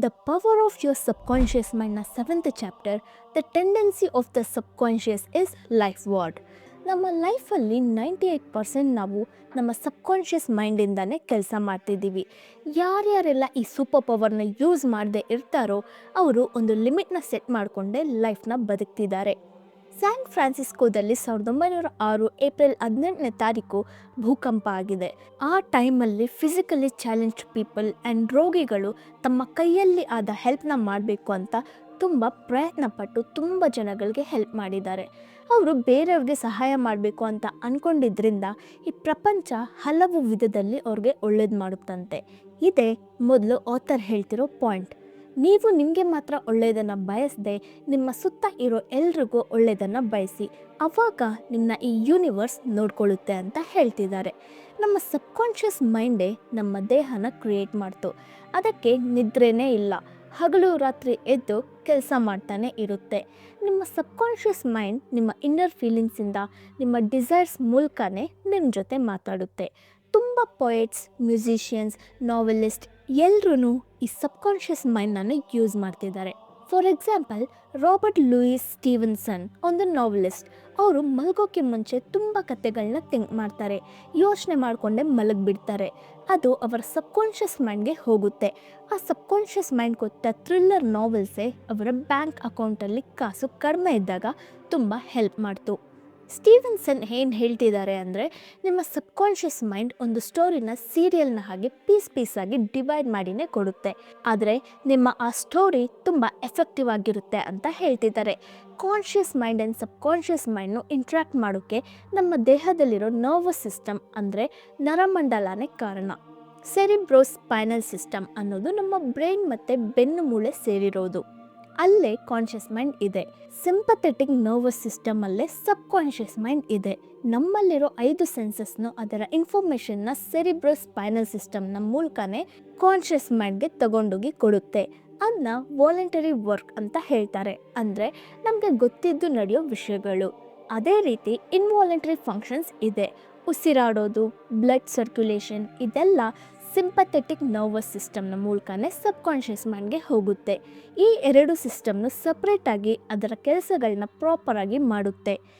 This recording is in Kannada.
The Power of Your Subconscious Mind ನ 7th chapter the tendency of the subconscious is life ward. ನಮ್ಮ ಲೈಫಲ್ಲಿ 98% ನಾವು ನಮ್ಮ ಸಬ್ಕಾನ್ಷಿಯಸ್ ಮೈಂಡಿಂದನೇ ಕೆಲಸ ಮಾಡ್ತಿದ್ದೀವಿ. ಯಾರ್ಯಾರೆಲ್ಲ ಈ ಸೂಪರ್ ಪವರ್ನ ಯೂಸ್ ಮಾಡದೆ ಇರ್ತಾರೋ ಅವರು ಒಂದು ಲಿಮಿಟ್ನ ಸೆಟ್ ಮಾಡಿಕೊಂಡೇ ಲೈಫ್ನ ಬದುಕ್ತಿದ್ದಾರೆ. ಸ್ಯಾನ್ ಫ್ರಾನ್ಸಿಸ್ಕೋದಲ್ಲಿ 1906 ಏಪ್ರಿಲ್ 18ನೇ ತಾರೀಕು ಭೂಕಂಪ ಆಗಿದೆ. ಆ ಟೈಮಲ್ಲಿ ಫಿಸಿಕಲಿ ಚಾಲೆಂಜ್ಡ್ ಪೀಪಲ್ ಆ್ಯಂಡ್ ರೋಗಿಗಳು ತಮ್ಮ ಕೈಯಲ್ಲಿ ಆದ ಹೆಲ್ಪ್ನ ಮಾಡಬೇಕು ಅಂತ ತುಂಬ ಪ್ರಯತ್ನಪಟ್ಟು ತುಂಬ ಜನಗಳಿಗೆ ಹೆಲ್ಪ್ ಮಾಡಿದ್ದಾರೆ. ಅವರು ಬೇರೆಯವ್ರಿಗೆ ಸಹಾಯ ಮಾಡಬೇಕು ಅಂತ ಅಂದ್ಕೊಂಡಿದ್ದರಿಂದ ಈ ಪ್ರಪಂಚ ಹಲವು ವಿಧದಲ್ಲಿ ಅವ್ರಿಗೆ ಒಳ್ಳೇದು ಮಾಡುತ್ತಂತೆ. ಇದೇ ಮೊದಲು ಆಥರ್ ಹೇಳ್ತಿರೋ ಪಾಯಿಂಟ್. ನೀವು ನಿಮಗೆ ಮಾತ್ರ ಒಳ್ಳೆಯದನ್ನು ಬಯಸದೆ ನಿಮ್ಮ ಸುತ್ತ ಇರೋ ಎಲ್ರಿಗೂ ಒಳ್ಳೆಯದನ್ನು ಬಯಸಿ, ಆವಾಗ ನಿಮ್ಮನ್ನ ಈ ಯೂನಿವರ್ಸ್ ನೋಡ್ಕೊಳ್ಳುತ್ತೆ ಅಂತ ಹೇಳ್ತಿದ್ದಾರೆ. ನಮ್ಮ ಸಬ್ಕಾನ್ಷಿಯಸ್ ಮೈಂಡೇ ನಮ್ಮ ದೇಹನ ಕ್ರಿಯೇಟ್ ಮಾಡ್ತು. ಅದಕ್ಕೆ ನಿದ್ರೆನೇ ಇಲ್ಲ, ಹಗಲು ರಾತ್ರಿ ಎದ್ದು ಕೆಲಸ ಮಾಡ್ತಾನೆ ಇರುತ್ತೆ. ನಿಮ್ಮ ಸಬ್ಕಾನ್ಷಿಯಸ್ ಮೈಂಡ್ ನಿಮ್ಮ ಇನ್ನರ್ ಫೀಲಿಂಗ್ಸಿಂದ, ನಿಮ್ಮ ಡಿಸೈರ್ಸ್ ಮೂಲಕನೇ ನಿಮ್ಮ ಜೊತೆ ಮಾತಾಡುತ್ತೆ. ತುಂಬ ಪೊಯೆಟ್ಸ್, ಮ್ಯೂಸಿಷಿಯನ್ಸ್, ನಾವೆಲಿಸ್ಟ್ ಎಲ್ಲರೂ ಈ ಸಬ್ಕಾನ್ಷಿಯಸ್ ಮೈಂಡನ್ನು ಯೂಸ್ ಮಾಡ್ತಿದ್ದಾರೆ. For example, Robert Louis Stevenson ಒಂದು ನಾವೆಲಿಸ್ಟ್. ಅವರು ಮಲಗೋಕ್ಕೆ ಮುಂಚೆ ತುಂಬ ಕಥೆಗಳನ್ನ ಥಿಂಕ್ ಮಾಡ್ತಾರೆ, ಯೋಚನೆ ಮಾಡಿಕೊಂಡೇ ಮಲಗಿಬಿಡ್ತಾರೆ. ಅದು ಅವರ ಸಬ್ಕಾನ್ಷಿಯಸ್ ಮೈಂಡ್ಗೆ ಹೋಗುತ್ತೆ. ಆ ಸಬ್ಕಾನ್ಷಿಯಸ್ ಮೈಂಡ್ ಕೊಟ್ಟ ಥ್ರಿಲ್ಲರ್ ನಾವೆಲ್ಸೇ ಅವರ ಬ್ಯಾಂಕ್ ಅಕೌಂಟಲ್ಲಿ ಕಾಸು ಕಡಿಮೆ ಇದ್ದಾಗ ತುಂಬ ಹೆಲ್ಪ್ ಮಾಡ್ತು. ಸ್ಟೀವನ್ಸನ್ ಏನು ಹೇಳ್ತಿದ್ದಾರೆ ಅಂದರೆ, ನಿಮ್ಮ ಸಬ್ಕಾನ್ಷಿಯಸ್ ಮೈಂಡ್ ಒಂದು ಸ್ಟೋರಿನ ಸೀರಿಯಲ್ನ ಹಾಗೆ ಪೀಸಾಗಿ ಡಿವೈಡ್ ಮಾಡಿನೇ ಕೊಡುತ್ತೆ. ಆದರೆ ನಿಮ್ಮ ಆ ಸ್ಟೋರಿ ತುಂಬ ಎಫೆಕ್ಟಿವ್ ಆಗಿರುತ್ತೆ ಅಂತ ಹೇಳ್ತಿದ್ದಾರೆ. ಕಾನ್ಷಿಯಸ್ ಮೈಂಡ್ ಆ್ಯಂಡ್ ಸಬ್ಕಾನ್ಷಿಯಸ್ ಮೈಂಡ್ನು ಇಂಟ್ರ್ಯಾಕ್ಟ್ ಮಾಡೋಕ್ಕೆ ನಮ್ಮ ದೇಹದಲ್ಲಿರೋ ನರ್ವಸ್ ಸಿಸ್ಟಮ್ ಅಂದರೆ ನರಮಂಡಲನೇ ಕಾರಣ. ಸೆರಿಬ್ರೋಸ್ಪೈನಲ್ ಸಿಸ್ಟಮ್ ಅನ್ನೋದು ನಮ್ಮ ಬ್ರೈನ್ ಮತ್ತು ಬೆನ್ನು ಮೂಳೆ ಸೇರಿರೋದು. ಅಲ್ಲೇ ಕಾನ್ಷಿಯಸ್ ಮೈಂಡ್ ಇದೆ. ಸಿಂಪಥೆಟಿಕ್ ನರ್ವಸ್ ಸಿಸ್ಟಮಲ್ಲೇ ಸಬ್ಕಾನ್ಷಿಯಸ್ ಮೈಂಡ್ ಇದೆ. ನಮ್ಮಲ್ಲಿರೋ 5 ಸೆನ್ಸಸ್ನು ಅದರ ಇನ್ಫಾರ್ಮೇಷನ್ನ ಸೆರಿಬ್ರೋಸ್ಪೈನಲ್ ಸಿಸ್ಟಮ್ನ ಮೂಲಕನೇ ಕಾನ್ಷಿಯಸ್ ಮೈಂಡ್ಗೆ ತಗೊಂಡೋಗಿ ಕೊಡುತ್ತೆ. ಅದನ್ನ ವಾಲಂಟರಿ ವರ್ಕ್ ಅಂತ ಹೇಳ್ತಾರೆ, ಅಂದರೆ ನಮಗೆ ಗೊತ್ತಿದ್ದು ನಡೆಯೋ ವಿಷಯಗಳು. ಅದೇ ರೀತಿ ಇನ್ವಾಲಂಟರಿ ಫಂಕ್ಷನ್ಸ್ ಇದೆ. ಉಸಿರಾಡೋದು, ಬ್ಲಡ್ ಸರ್ಕ್ಯುಲೇಷನ್, ಇದೆಲ್ಲ ಸಿಂಪಥೆಟಿಕ್ ನರ್ವಸ್ ಸಿಸ್ಟಮ್ನ ಮೂಲಕನೇ ಸಬ್ಕಾನ್ಷಿಯಸ್ ಮೈಂಡ್ಗೆ ಹೋಗುತ್ತೆ. ಈ 2 ಸಿಸ್ಟಮ್ನು ಸಪ್ರೇಟಾಗಿ ಅದರ ಕೆಲಸಗಳನ್ನ ಪ್ರಾಪರಾಗಿ ಮಾಡುತ್ತೆ.